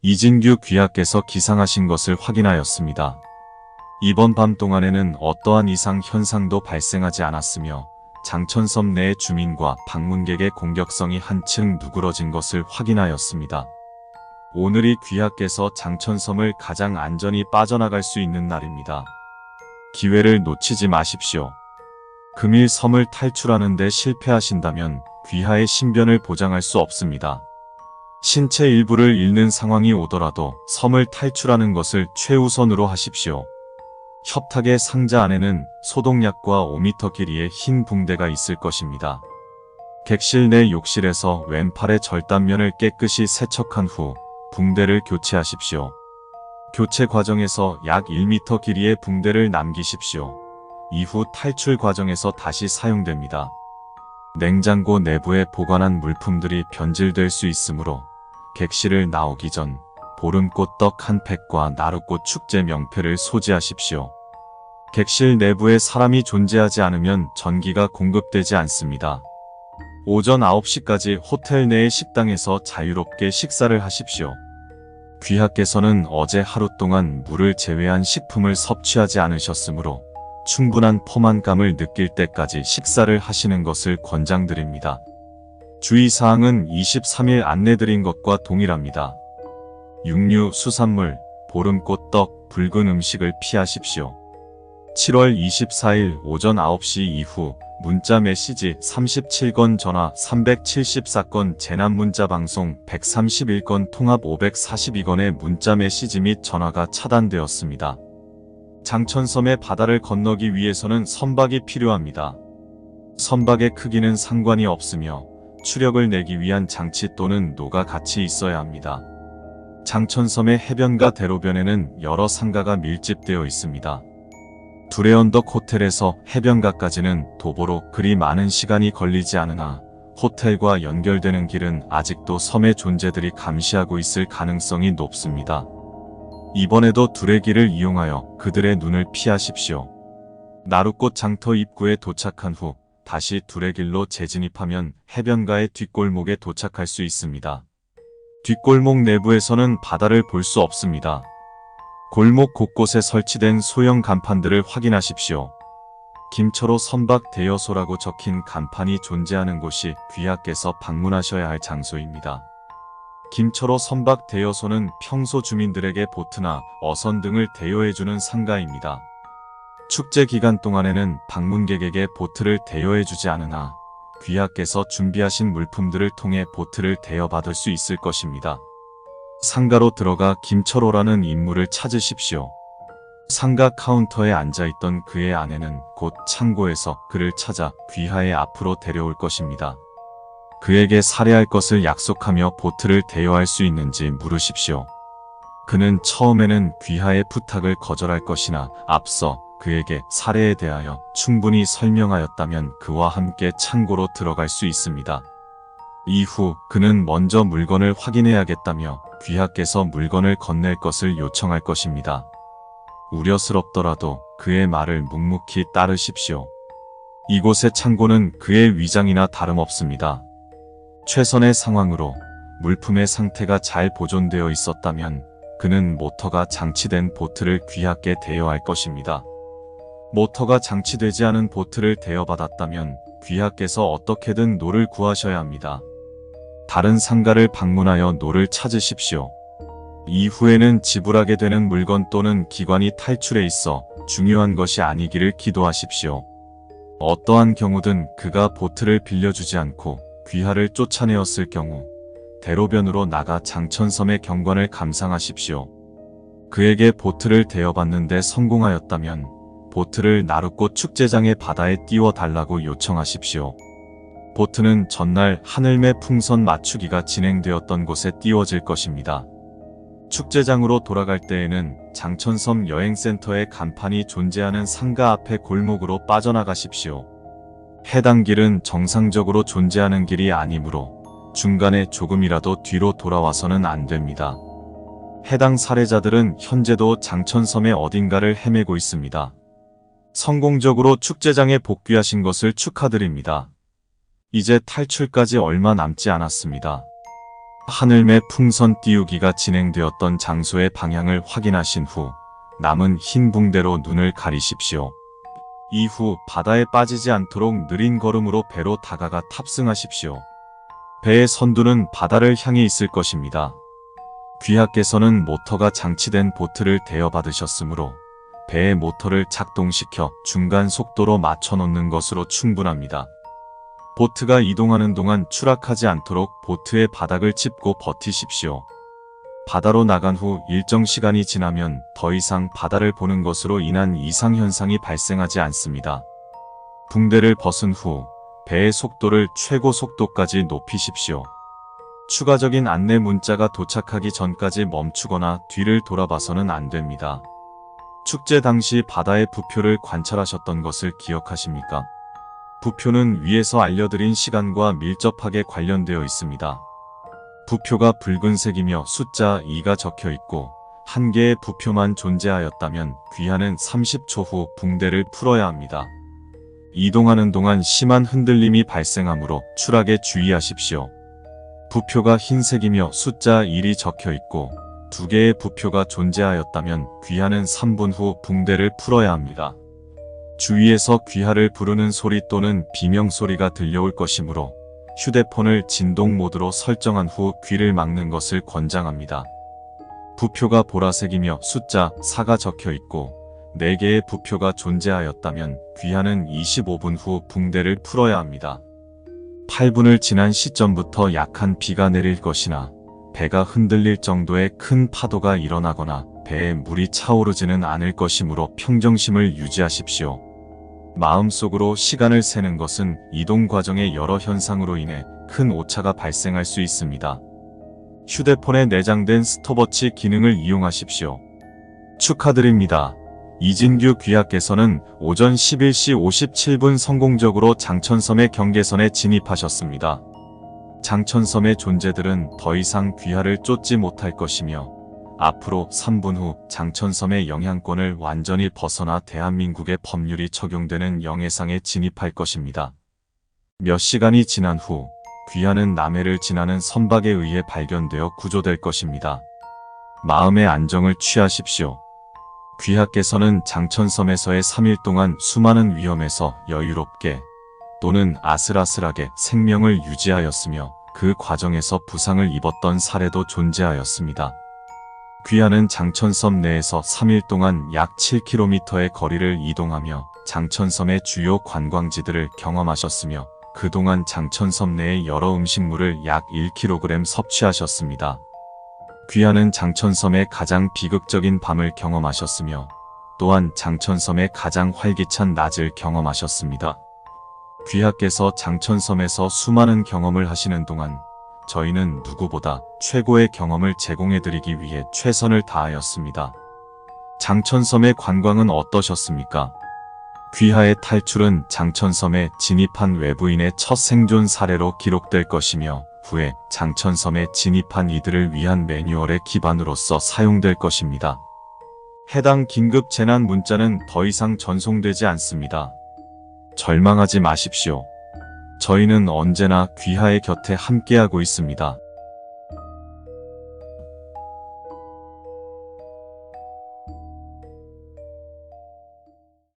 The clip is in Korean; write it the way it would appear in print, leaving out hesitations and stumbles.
이진규 귀하께서 기상하신 것을 확인하였습니다. 이번 밤 동안에는 어떠한 이상 현상도 발생하지 않았으며 장천섬 내 주민과 방문객의 공격성이 한층 누그러진 것을 확인하였습니다. 오늘이 귀하께서 장천섬을 가장 안전히 빠져나갈 수 있는 날입니다. 기회를 놓치지 마십시오. 금일 섬을 탈출하는 데 실패하신다면 귀하의 신변을 보장할 수 없습니다. 신체 일부를 잃는 상황이 오더라도 섬을 탈출하는 것을 최우선으로 하십시오. 협탁의 상자 안에는 소독약과 5m 길이의 흰 붕대가 있을 것입니다. 객실 내 욕실에서 왼팔의 절단면을 깨끗이 세척한 후 붕대를 교체하십시오. 교체 과정에서 약 1m 길이의 붕대를 남기십시오. 이후 탈출 과정에서 다시 사용됩니다. 냉장고 내부에 보관한 물품들이 변질될 수 있으므로 객실을 나오기 전 보름꽃 떡 한 팩과 나룻꽃 축제 명패를 소지하십시오. 객실 내부에 사람이 존재하지 않으면 전기가 공급되지 않습니다. 오전 9시까지 호텔 내의 식당에서 자유롭게 식사를 하십시오. 귀하께서는 어제 하루 동안 물을 제외한 식품을 섭취하지 않으셨으므로 충분한 포만감을 느낄 때까지 식사를 하시는 것을 권장드립니다. 주의사항은 23일 안내드린 것과 동일합니다. 육류, 수산물, 보름꽃 떡, 붉은 음식을 피하십시오. 7월 24일 오전 9시 이후 문자 메시지 37건, 전화 374건, 재난 문자 방송 131건, 통합 542건의 문자 메시지 및 전화가 차단되었습니다. 장천섬의 바다를 건너기 위해서는 선박이 필요합니다. 선박의 크기는 상관이 없으며 추력을 내기 위한 장치 또는 노가 같이 있어야 합니다. 장천섬의 해변과 대로변에는 여러 상가가 밀집되어 있습니다. 두레언덕 호텔에서 해변가까지는 도보로 그리 많은 시간이 걸리지 않으나 호텔과 연결되는 길은 아직도 섬의 존재들이 감시하고 있을 가능성이 높습니다. 이번에도 두레길을 이용하여 그들의 눈을 피하십시오. 나룻꽃 장터 입구에 도착한 후 다시 두레길로 재진입하면 해변가의 뒷골목에 도착할 수 있습니다. 뒷골목 내부에서는 바다를 볼 수 없습니다. 골목 곳곳에 설치된 소형 간판들을 확인하십시오. 김철호 선박 대여소라고 적힌 간판이 존재하는 곳이 귀하께서 방문하셔야 할 장소입니다. 김철호 선박 대여소는 평소 주민들에게 보트나 어선 등을 대여해주는 상가입니다. 축제 기간 동안에는 방문객에게 보트를 대여해주지 않으나 귀하께서 준비하신 물품들을 통해 보트를 대여받을 수 있을 것입니다. 상가로 들어가 김철호라는 인물을 찾으십시오. 상가 카운터에 앉아있던 그의 아내는 곧 창고에서 그를 찾아 귀하의 앞으로 데려올 것입니다. 그에게 살해할 것을 약속하며 보트를 대여할 수 있는지 물으십시오. 그는 처음에는 귀하의 부탁을 거절할 것이나 앞서 그에게 살해에 대하여 충분히 설명하였다면 그와 함께 창고로 들어갈 수 있습니다. 이후 그는 먼저 물건을 확인해야겠다며 귀하께서 물건을 건넬 것을 요청할 것입니다. 우려스럽더라도 그의 말을 묵묵히 따르십시오. 이곳의 창고는 그의 위장이나 다름없습니다. 최선의 상황으로 물품의 상태가 잘 보존되어 있었다면 그는 모터가 장치된 보트를 귀하께 대여할 것입니다. 모터가 장치되지 않은 보트를 대여받았다면 귀하께서 어떻게든 노를 구하셔야 합니다. 다른 상가를 방문하여 노를 찾으십시오. 이후에는 지불하게 되는 물건 또는 기관이 탈출해 있어 중요한 것이 아니기를 기도하십시오. 어떠한 경우든 그가 보트를 빌려주지 않고 귀하를 쫓아내었을 경우 대로변으로 나가 장천섬의 경관을 감상하십시오. 그에게 보트를 대여받는데 성공하였다면 보트를 나룻꽃 축제장의 바다에 띄워달라고 요청하십시오. 보트는 전날 하늘매 풍선 맞추기가 진행되었던 곳에 띄워질 것입니다. 축제장으로 돌아갈 때에는 장천섬 여행센터의 간판이 존재하는 상가 앞의 골목으로 빠져나가십시오. 해당 길은 정상적으로 존재하는 길이 아니므로 중간에 조금이라도 뒤로 돌아와서는 안 됩니다. 해당 살해자들은 현재도 장천섬의 어딘가를 헤매고 있습니다. 성공적으로 축제장에 복귀하신 것을 축하드립니다. 이제 탈출까지 얼마 남지 않았습니다. 하늘매 풍선 띄우기가 진행되었던 장소의 방향을 확인하신 후 남은 흰 붕대로 눈을 가리십시오. 이후 바다에 빠지지 않도록 느린 걸음으로 배로 다가가 탑승하십시오. 배의 선두는 바다를 향해 있을 것입니다. 귀하께서는 모터가 장치된 보트를 대여받으셨으므로 배의 모터를 작동시켜 중간 속도로 맞춰놓는 것으로 충분합니다. 보트가 이동하는 동안 추락하지 않도록 보트의 바닥을 짚고 버티십시오. 바다로 나간 후 일정 시간이 지나면 더 이상 바다를 보는 것으로 인한 이상현상이 발생하지 않습니다. 붕대를 벗은 후 배의 속도를 최고 속도까지 높이십시오. 추가적인 안내 문자가 도착하기 전까지 멈추거나 뒤를 돌아봐서는 안 됩니다. 축제 당시 바다의 부표를 관찰하셨던 것을 기억하십니까? 부표는 위에서 알려드린 시간과 밀접하게 관련되어 있습니다. 부표가 붉은색이며 숫자 2가 적혀 있고 한 개의 부표만 존재하였다면 귀하는 30초 후 붕대를 풀어야 합니다. 이동하는 동안 심한 흔들림이 발생하므로 추락에 주의하십시오. 부표가 흰색이며 숫자 1이 적혀 있고 2개의 부표가 존재하였다면 귀하는 3분 후 붕대를 풀어야 합니다. 주위에서 귀하를 부르는 소리 또는 비명소리가 들려올 것이므로 휴대폰을 진동 모드로 설정한 후 귀를 막는 것을 권장합니다. 부표가 보라색이며 숫자 4가 적혀 있고 4개의 부표가 존재하였다면 귀하는 25분 후 붕대를 풀어야 합니다. 8분을 지난 시점부터 약한 비가 내릴 것이나 배가 흔들릴 정도의 큰 파도가 일어나거나 배에 물이 차오르지는 않을 것이므로 평정심을 유지하십시오. 마음속으로 시간을 세는 것은 이동 과정의 여러 현상으로 인해 큰 오차가 발생할 수 있습니다. 휴대폰에 내장된 스톱워치 기능을 이용하십시오. 축하드립니다. 이진규 귀하께서는 오전 11시 57분 성공적으로 장천섬의 경계선에 진입하셨습니다. 장천섬의 존재들은 더 이상 귀하를 쫓지 못할 것이며 앞으로 3분 후 장천섬의 영향권을 완전히 벗어나 대한민국의 법률이 적용되는 영해상에 진입할 것입니다. 몇 시간이 지난 후 귀하는 남해를 지나는 선박에 의해 발견되어 구조될 것입니다. 마음의 안정을 취하십시오. 귀하께서는 장천섬에서의 3일 동안 수많은 위험에서 여유롭게 또는 아슬아슬하게 생명을 유지하였으며 그 과정에서 부상을 입었던 사례도 존재하였습니다. 귀하는 장천섬 내에서 3일 동안 약 7km의 거리를 이동하며 장천섬의 주요 관광지들을 경험하셨으며 그동안 장천섬 내의 여러 음식물을 약 1kg 섭취하셨습니다. 귀하는 장천섬의 가장 비극적인 밤을 경험하셨으며 또한 장천섬의 가장 활기찬 낮을 경험하셨습니다. 귀하께서 장천섬에서 수많은 경험을 하시는 동안 저희는 누구보다 최고의 경험을 제공해드리기 위해 최선을 다하였습니다. 장천섬의 관광은 어떠셨습니까? 귀하의 탈출은 장천섬에 진입한 외부인의 첫 생존 사례로 기록될 것이며 후에 장천섬에 진입한 이들을 위한 매뉴얼의 기반으로서 사용될 것입니다. 해당 긴급 재난 문자는 더 이상 전송되지 않습니다. 절망하지 마십시오. 저희는 언제나 귀하의 곁에 함께하고 있습니다.